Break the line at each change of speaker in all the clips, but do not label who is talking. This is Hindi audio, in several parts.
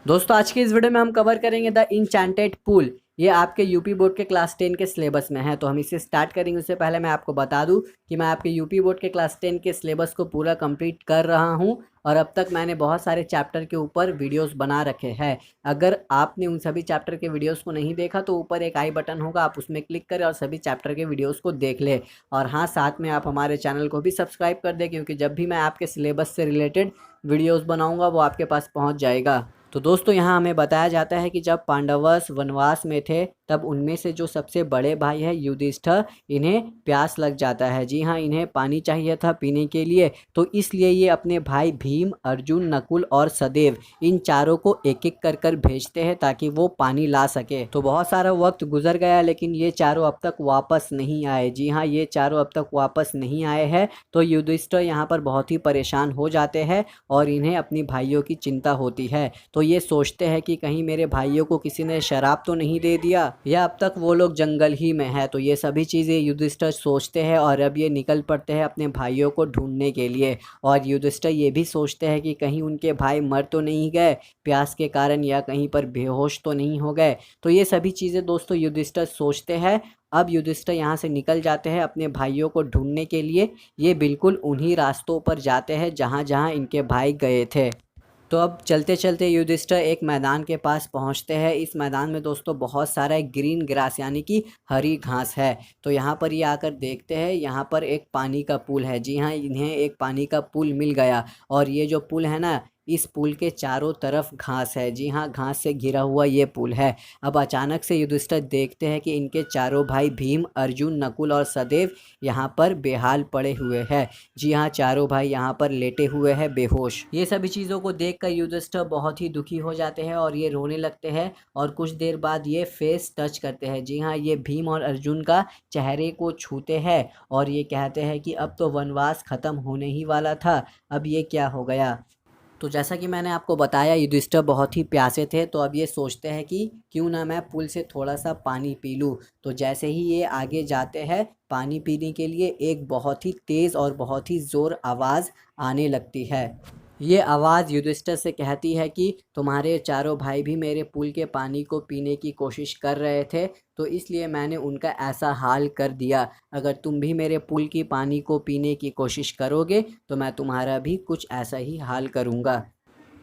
दोस्तों आज की इस वीडियो में हम कवर करेंगे द इंचैंटेड पूल। ये आपके यूपी बोर्ड के क्लास 10 के सिलेबस में है, तो हम इसे स्टार्ट करेंगे। उससे पहले मैं आपको बता दूं कि मैं आपके यूपी बोर्ड के क्लास 10 के सिलेबस को पूरा कंप्लीट कर रहा हूं और अब तक मैंने बहुत सारे चैप्टर के ऊपर वीडियोस बना रखे हैं। अगर आपने उन सभी चैप्टर के वीडियोस को नहीं देखा तो ऊपर एक आई बटन होगा, आप उसमें क्लिक करें और सभी चैप्टर के वीडियोज़ को देख लें। और हाँ, साथ में आप हमारे चैनल को भी सब्सक्राइब कर दें, क्योंकि जब भी मैं आपके सिलेबस से रिलेटेड वीडियोज़ बनाऊँगा वो आपके पास पहुँच जाएगा। तो दोस्तों यहाँ हमें बताया जाता है कि जब पांडवस वनवास में थे तब उनमें से जो सबसे बड़े भाई है युधिष्ठिर, इन्हें प्यास लग जाता है। जी हाँ, इन्हें पानी चाहिए था पीने के लिए, तो इसलिए ये अपने भाई भीम, अर्जुन, नकुल और सहदेव इन चारों को एक एक कर कर भेजते हैं ताकि वो पानी ला सके। तो बहुत सारा वक्त गुजर गया लेकिन ये चारों अब तक वापस नहीं आए। जी हाँ, ये चारों अब तक वापस नहीं आए हैं। तो युधिष्ठिर यहाँ पर बहुत ही परेशान हो जाते हैं और इन्हें अपनी भाइयों की चिंता होती है। तो ये सोचते हैं कि कहीं मेरे भाइयों को किसी ने शराब तो नहीं दे दिया, या अब तक वो लोग जंगल ही में है। तो ये सभी चीज़ें युधिष्ठिर सोचते हैं और अब ये निकल पड़ते हैं अपने भाइयों को ढूंढने के लिए। और युधिष्ठिर ये भी सोचते हैं कि कहीं उनके भाई मर तो नहीं गए प्यास के कारण, या कहीं पर बेहोश तो नहीं हो गए। तो ये सभी चीज़ें दोस्तों युधिष्ठिर सोचते हैं। अब युधिष्ठिर यहाँ से निकल जाते हैं अपने भाइयों को ढूंढने के लिए। ये बिल्कुल उन्हीं रास्तों पर जाते हैं जहाँ जहाँ इनके भाई गए थे। तो अब चलते चलते युधिष्ठिर एक मैदान के पास पहुंचते हैं। इस मैदान में दोस्तों बहुत सारा ग्रीन ग्रास यानी कि हरी घास है। तो यहाँ पर ये आकर देखते हैं, यहाँ पर एक पानी का पुल है। जी हाँ, इन्हें एक पानी का पुल मिल गया और ये जो पुल है ना, इस पुल के चारों तरफ घास है। जी हाँ, घास से घिरा हुआ ये पुल है। अब अचानक से युधिष्ठिर देखते हैं कि इनके चारों भाई भीम, अर्जुन, नकुल और सहदेव यहाँ पर बेहाल पड़े हुए हैं। जी हाँ, चारों भाई यहाँ पर लेटे हुए हैं बेहोश। ये सभी चीज़ों को देखकर युधिष्ठिर बहुत ही दुखी हो जाते हैं और ये रोने लगते हैं और कुछ देर बाद ये फेस टच करते हैं। जी हाँ, ये भीम और अर्जुन का चेहरे को छूते हैं और ये कहते हैं कि अब तो वनवास खत्म होने ही वाला था, अब ये क्या हो गया। तो जैसा कि मैंने आपको बताया युधिष्ठिर बहुत ही प्यासे थे, तो अब ये सोचते हैं कि क्यों ना मैं पुल से थोड़ा सा पानी पी लूँ। तो जैसे ही ये आगे जाते हैं पानी पीने के लिए, एक बहुत ही तेज़ और बहुत ही ज़ोर आवाज़ आने लगती है। ये आवाज़ युधिष्ठिर से कहती है कि तुम्हारे चारों भाई भी मेरे पुल के पानी को पीने की कोशिश कर रहे थे, तो इसलिए मैंने उनका ऐसा हाल कर दिया। अगर तुम भी मेरे पुल की पानी को पीने की कोशिश करोगे तो मैं तुम्हारा भी कुछ ऐसा ही हाल करूँगा।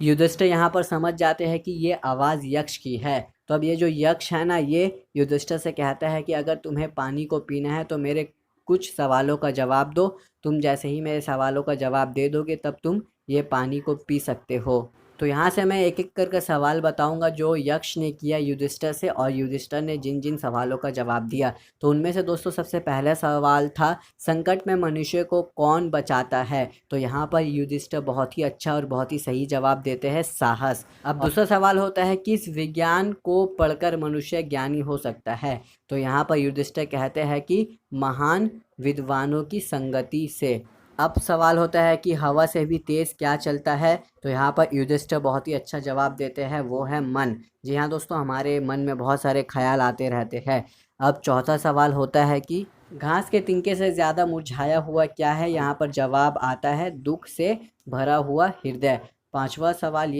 युधिष्ठिर यहाँ पर समझ जाते हैं कि ये आवाज़ यक्ष की है। तो अब ये जो यक्ष है ना, ये युधिष्ठिर से कहता है कि अगर तुम्हें पानी को पीना है तो मेरे कुछ सवालों का जवाब दो। तुम जैसे ही मेरे सवालों का जवाब दे दोगे तब तुम ये पानी को पी सकते हो। तो यहाँ से मैं एक एक करके सवाल बताऊंगा जो यक्ष ने किया युधिष्ठिर से, और युधिष्ठिर ने जिन जिन सवालों का जवाब दिया। तो उनमें से दोस्तों सबसे पहला सवाल था, संकट में मनुष्य को कौन बचाता है। तो यहाँ पर युधिष्ठिर बहुत ही अच्छा और बहुत ही सही जवाब देते हैं, साहस। अब दूसरा सवाल होता है, किस विज्ञान को पढ़कर मनुष्य ज्ञानी हो सकता है। तो यहाँ पर युधिष्ठिर कहते हैं कि महान विद्वानों की संगति से। अब सवाल होता है कि हवा से भी तेज़ क्या चलता है। तो यहाँ पर युधिष्ठिर बहुत ही अच्छा जवाब देते हैं, वो है मन। जी हाँ दोस्तों, हमारे मन में बहुत सारे ख्याल आते रहते हैं। अब चौथा सवाल होता है कि घास के तिनके से ज़्यादा मुरझाया हुआ क्या है। यहाँ पर जवाब आता है, दुख से भरा हुआ हृदय। पांचवा सवाल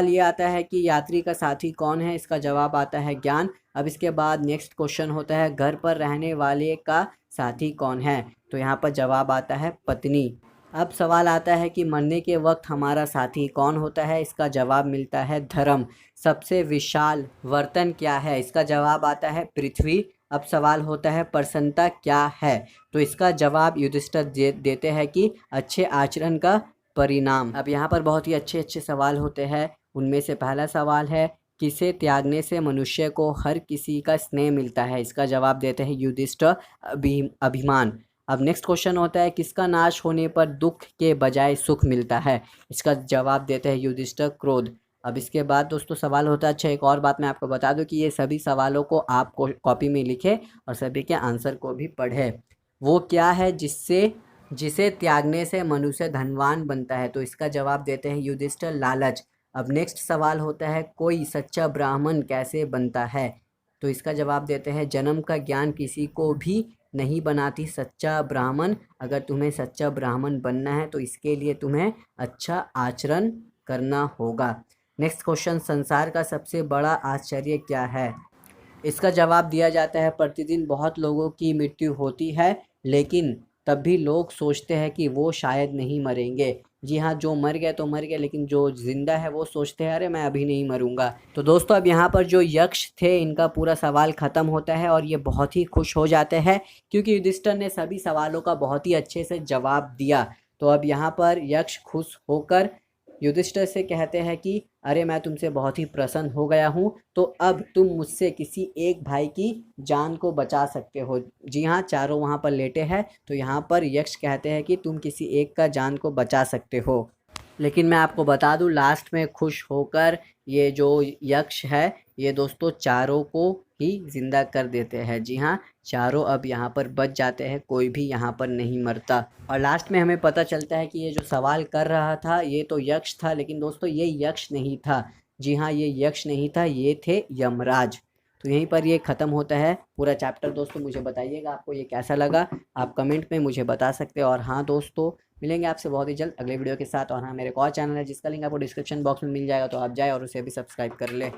ये आता है कि यात्री का साथी कौन है। इसका जवाब आता है ज्ञान। अब इसके बाद नेक्स्ट क्वेश्चन होता है, घर पर रहने वाले का साथी कौन है। तो यहाँ पर जवाब आता है पत्नी। अब सवाल आता है कि मरने के वक्त हमारा साथी कौन होता है। इसका जवाब मिलता है धर्म। सबसे विशाल बर्तन क्या है। इसका जवाब आता है पृथ्वी। अब सवाल होता है प्रसन्नता क्या है। तो इसका जवाब युधिष्ठिर देते हैं कि अच्छे आचरण का परिणाम। अब यहाँ पर बहुत ही अच्छे अच्छे सवाल होते हैं। उनमें से पहला सवाल है, किसे त्यागने से मनुष्य को हर किसी का स्नेह मिलता है। इसका जवाब देते हैं युधिष्ठिर, अभिमान। अब नेक्स्ट क्वेश्चन होता है, किसका नाश होने पर दुख के बजाय सुख मिलता है। इसका जवाब देते हैं युधिष्ठिर, क्रोध। अब इसके बाद दोस्तों सवाल होता है, अच्छा एक और बात मैं आपको बता दूं कि ये सभी सवालों को आप कॉपी में लिखें और सभी के आंसर को भी पढ़ें। वो क्या है जिसे त्यागने से मनुष्य धनवान बनता है। तो इसका जवाब देते हैं युधिष्ठिर, लालच। अब नेक्स्ट सवाल होता है, कोई सच्चा ब्राह्मण कैसे बनता है। तो इसका जवाब देते हैं, जन्म का ज्ञान किसी को भी नहीं बनाती सच्चा ब्राह्मण। अगर तुम्हें सच्चा ब्राह्मण बनना है तो इसके लिए तुम्हें अच्छा आचरण करना होगा। नेक्स्ट क्वेश्चन, संसार का सबसे बड़ा आश्चर्य क्या है? इसका जवाब दिया जाता है प्रतिदिन बहुत लोगों की मृत्यु होती है, लेकिन तब भी लोग सोचते हैं कि वो शायद नहीं मरेंगे। जी हाँ, जो मर गए तो मर गए, लेकिन जो ज़िंदा है वो सोचते हैं अरे मैं अभी नहीं मरूंगा। तो दोस्तों अब यहाँ पर जो यक्ष थे इनका पूरा सवाल ख़त्म होता है और ये बहुत ही खुश हो जाते हैं क्योंकि युधिष्ठिर ने सभी सवालों का बहुत ही अच्छे से जवाब दिया। तो अब यहाँ पर यक्ष खुश होकर युधिष्ठिर से कहते हैं कि अरे मैं तुमसे बहुत ही प्रसन्न हो गया हूँ, तो अब तुम मुझसे किसी एक भाई की जान को बचा सकते हो। जी हाँ, चारों वहाँ पर लेटे हैं, तो यहाँ पर यक्ष कहते हैं कि तुम किसी एक का जान को बचा सकते हो। लेकिन मैं आपको बता दूं लास्ट में खुश होकर ये जो यक्ष है ये दोस्तों चारों को ही जिंदा कर देते हैं। जी हाँ, चारों अब यहाँ पर बच जाते हैं, कोई भी यहाँ पर नहीं मरता। और लास्ट में हमें पता चलता है कि ये जो सवाल कर रहा था ये तो यक्ष था, लेकिन दोस्तों ये यक्ष नहीं था। जी हाँ, ये यक्ष नहीं था, ये थे यमराज। तो यहीं पर ये ख़त्म होता है पूरा चैप्टर। दोस्तों मुझे बताइएगा आपको ये कैसा लगा, आप कमेंट में मुझे बता सकते हो। और हाँ दोस्तों, मिलेंगे आपसे बहुत ही जल्द अगले वीडियो के साथ। और हाँ, मेरे एक और चैनल है जिसका लिंक आपको डिस्क्रिप्शन बॉक्स में मिल जाएगा, तो आप जाए और उसे भी सब्सक्राइब कर ले।